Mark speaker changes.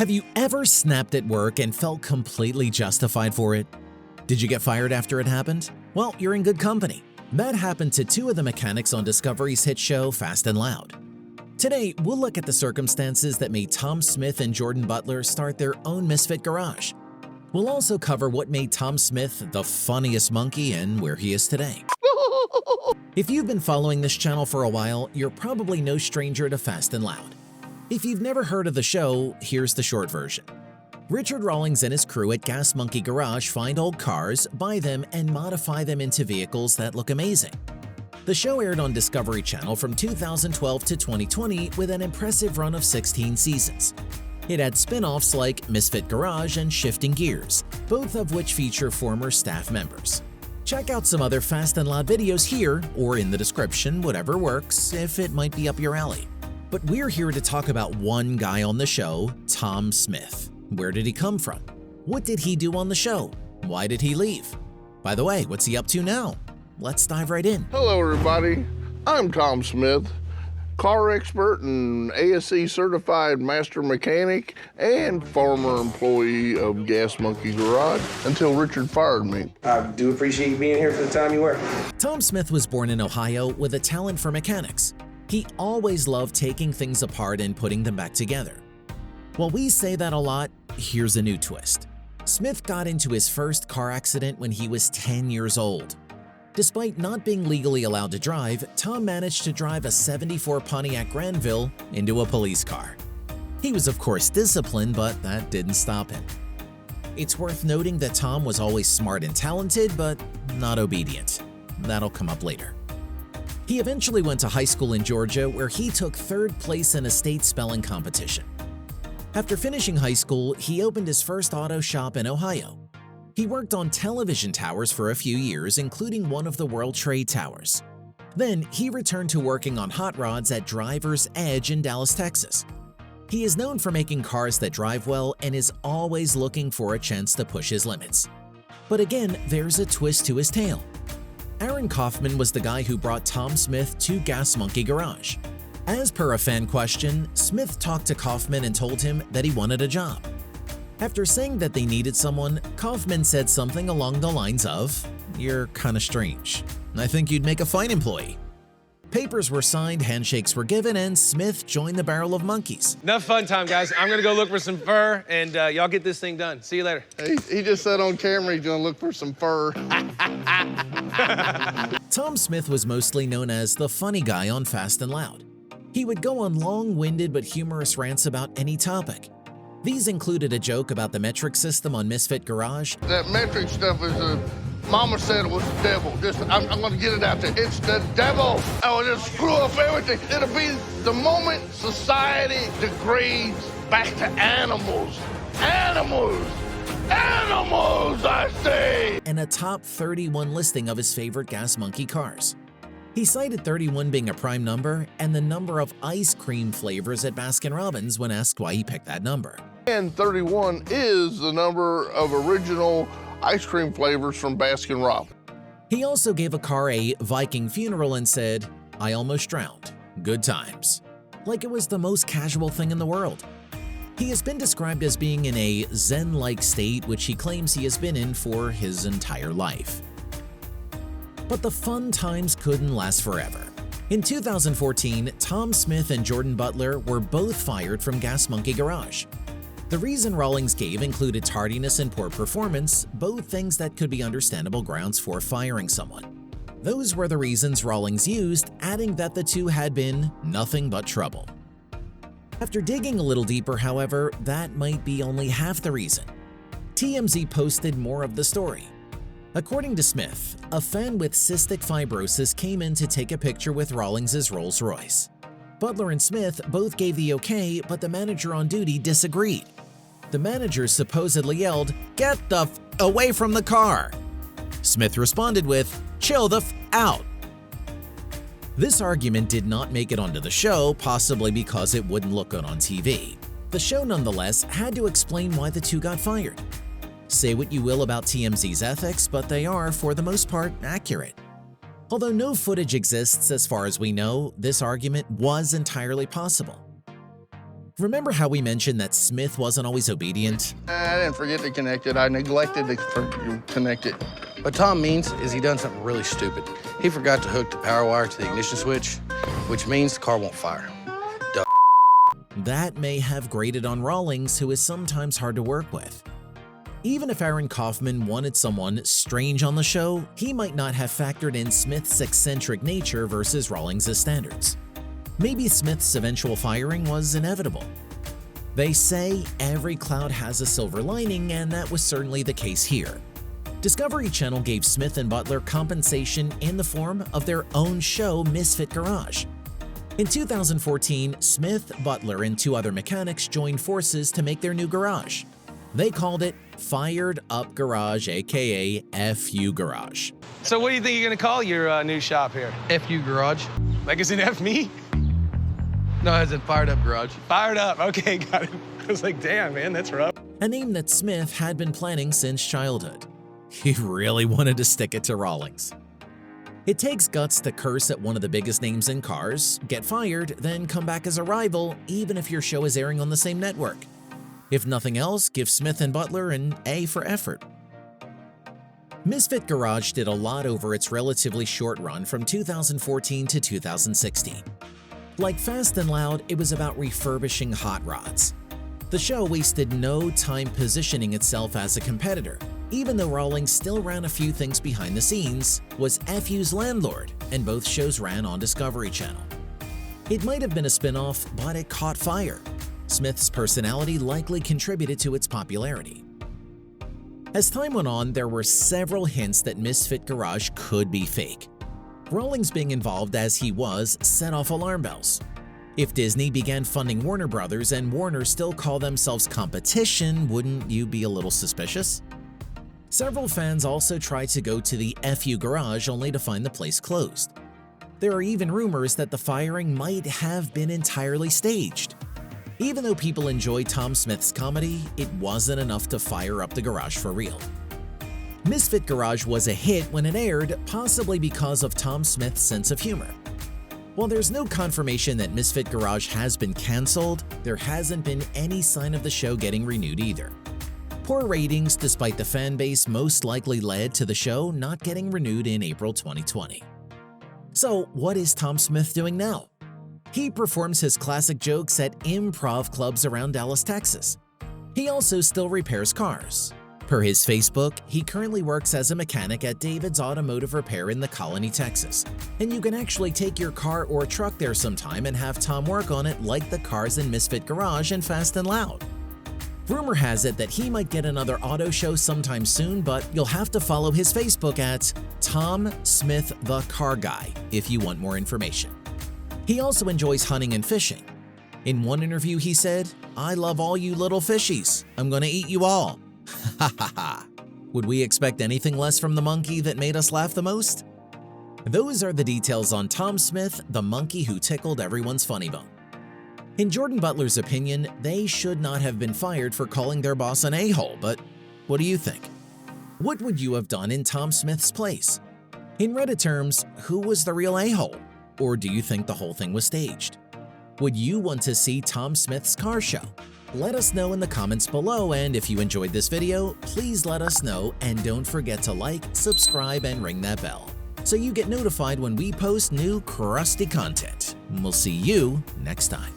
Speaker 1: Have you ever snapped at work and felt completely justified for it? Did you get fired after it happened? Well, you're in good company. That happened to two of the mechanics on Discovery's hit show Fast and Loud. Today, we'll look at the circumstances that made Tom Smith and Jordan Butler start their own misfit garage. We'll also cover what made Tom Smith the funniest monkey and where he is today. If you've been following this channel for a while, you're probably no stranger to Fast and Loud. If you've never heard of the show, here's the short version. Richard Rawlings and his crew at Gas Monkey Garage find old cars, buy them, and modify them into vehicles that look amazing. The show aired on Discovery Channel from 2012 to 2020 with an impressive run of 16 seasons. It had spin-offs like Misfit Garage and Shifting Gears, both of which feature former staff members. Check out some other Fast and Loud videos here or in the description, whatever works, if it might be up your alley. But we're here to talk about one guy on the show, Tom Smith. Where did he come from? What did he do on the show? Why did he leave? By the way, what's he up to now? Let's dive right in.
Speaker 2: Hello everybody, I'm Tom Smith, car expert and ASE certified master mechanic and former employee of Gas Monkey Garage until Richard fired me.
Speaker 3: I do appreciate you being here for the time you were.
Speaker 1: Tom Smith was born in Ohio with a talent for mechanics. He always loved taking things apart and putting them back together. While we say that a lot, here's a new twist. Smith got into his first car accident when he was 10 years old. Despite not being legally allowed to drive, Tom managed to drive a '74 Pontiac Granville into a police car. He was of course disciplined, but that didn't stop him. It's worth noting that Tom was always smart and talented, but not obedient. That'll come up later. He eventually went to high school in Georgia, where he took third place in a state spelling competition. After finishing high school, he opened his first auto shop in Ohio. He worked on television towers for a few years, including one of the World Trade Towers. Then he returned to working on hot rods at Driver's Edge in Dallas, Texas. He is known for making cars that drive well and is always looking for a chance to push his limits. But again, there's a twist to his tale. Aaron Kaufman was the guy who brought Tom Smith to Gas Monkey Garage. As per a fan question, Smith talked to Kaufman and told him that he wanted a job. After saying that they needed someone, Kaufman said something along the lines of, "You're kinda strange. I think you'd make a fine employee." Papers were signed, handshakes were given, and Smith joined the Barrel of Monkeys.
Speaker 4: Enough fun time, guys. I'm gonna go look for some fur, and y'all get this thing done. See you later.
Speaker 2: He just said on camera he's gonna look for some fur.
Speaker 1: Tom Smith was mostly known as the funny guy on Fast and Loud. He would go on long-winded but humorous rants about any topic. These included a joke about the metric system on Misfit Garage.
Speaker 2: That metric stuff is Mama said it was the devil. I'm gonna get it out there. It's the devil. I will just screw up everything. It'll be the moment society degrades back to animals. Animals! Animals, I say!
Speaker 1: And a top 31 listing of his favorite Gas Monkey cars. He cited 31 being a prime number and the number of ice cream flavors at Baskin-Robbins when asked why he picked that number.
Speaker 2: And 31 is the number of original ice cream flavors from Baskin-Robbins.
Speaker 1: He also gave a car a Viking funeral and said, "I almost drowned. Good times." Like it was the most casual thing in the world. He has been described as being in a Zen-like state, which he claims he has been in for his entire life. But the fun times couldn't last forever. In 2014, Tom Smith and Jordan Butler were both fired from Gas Monkey Garage. The reason Rawlings gave included tardiness and poor performance, both things that could be understandable grounds for firing someone. Those were the reasons Rawlings used, adding that the two had been nothing but trouble. After digging a little deeper, however, that might be only half the reason. TMZ posted more of the story. According to Smith, a fan with cystic fibrosis came in to take a picture with Rawlings' Rolls-Royce. Butler and Smith both gave the okay, but the manager on duty disagreed. The manager supposedly yelled, "Get the f away from the car!" Smith responded with, "Chill the f out." This argument did not make it onto the show, possibly because it wouldn't look good on TV. The show nonetheless had to explain why the two got fired. Say what you will about TMZ's ethics, but they are, for the most part, accurate. Although no footage exists as far as we know, this argument was entirely possible. Remember how we mentioned that Smith wasn't always obedient?
Speaker 2: I didn't forget to connect it. I neglected to connect it.
Speaker 5: What Tom means is he done something really stupid. He forgot to hook the power wire to the ignition switch, which means the car won't fire. Duh.
Speaker 1: That may have grated on Rawlings, who is sometimes hard to work with. Even if Aaron Kaufman wanted someone strange on the show, he might not have factored in Smith's eccentric nature versus Rawlings' standards. Maybe Smith's eventual firing was inevitable. They say every cloud has a silver lining, and that was certainly the case here. Discovery Channel gave Smith and Butler compensation in the form of their own show, Misfit Garage. In 2014, Smith, Butler, and 2 other mechanics joined forces to make their new garage. They called it Fired Up Garage, aka FU Garage.
Speaker 4: So what do you think you're gonna call your new shop here?
Speaker 5: FU Garage?
Speaker 4: Like as in F me?
Speaker 5: No, as in Fired Up Garage.
Speaker 4: Fired up, okay, got it. I was like, damn, man, that's rough.
Speaker 1: A name that Smith had been planning since childhood. He really wanted to stick it to Rawlings. It takes guts to curse at one of the biggest names in cars, get fired, then come back as a rival, even if your show is airing on the same network. If nothing else, give Smith and Butler an A for effort. Misfit Garage did a lot over its relatively short run from 2014 to 2016. Like Fast and Loud, it was about refurbishing hot rods. The show wasted no time positioning itself as a competitor, even though Rawlings still ran a few things behind the scenes, was FU's landlord, and both shows ran on Discovery Channel. It might have been a spin-off, but it caught fire. Smith's personality likely contributed to its popularity. As time went on, there were several hints that Misfit Garage could be fake. Rawlings being involved as he was set off alarm bells. If Disney began funding Warner Brothers and Warner still call themselves competition, wouldn't you be a little suspicious? Several fans also tried to go to the FU Garage only to find the place closed. There are even rumors that the firing might have been entirely staged. Even though people enjoy Tom Smith's comedy, it wasn't enough to fire up the garage for real. Misfit Garage was a hit when it aired, possibly because of Tom Smith's sense of humor. While there's no confirmation that Misfit Garage has been canceled, there hasn't been any sign of the show getting renewed either. Poor ratings, despite the fan base, most likely led to the show not getting renewed in April 2020. So, what is Tom Smith doing now? He performs his classic jokes at improv clubs around Dallas, Texas. He also still repairs cars. Per his Facebook, he currently works as a mechanic at David's Automotive Repair in the Colony, Texas. And you can actually take your car or truck there sometime and have Tom work on it like the cars in Misfit Garage and Fast and Loud. Rumor has it that he might get another auto show sometime soon, but you'll have to follow his Facebook at Tom Smith the Car Guy if you want more information. He also enjoys hunting and fishing. In one interview he said, "I love all you little fishies. I'm gonna eat you all." Ha ha ha. Would we expect anything less from the monkey that made us laugh the most? Those are the details on Tom Smith, the monkey who tickled everyone's funny bone. In Jordan Butler's opinion, they should not have been fired for calling their boss an a-hole, but what do you think? What would you have done in Tom Smith's place? In Reddit terms, who was the real a-hole? Or do you think the whole thing was staged? Would you want to see Tom Smith's car show? Let us know in the comments below, and if you enjoyed this video, please let us know, and don't forget to like, subscribe, and ring that bell so you get notified when we post new crusty content. We'll see you next time.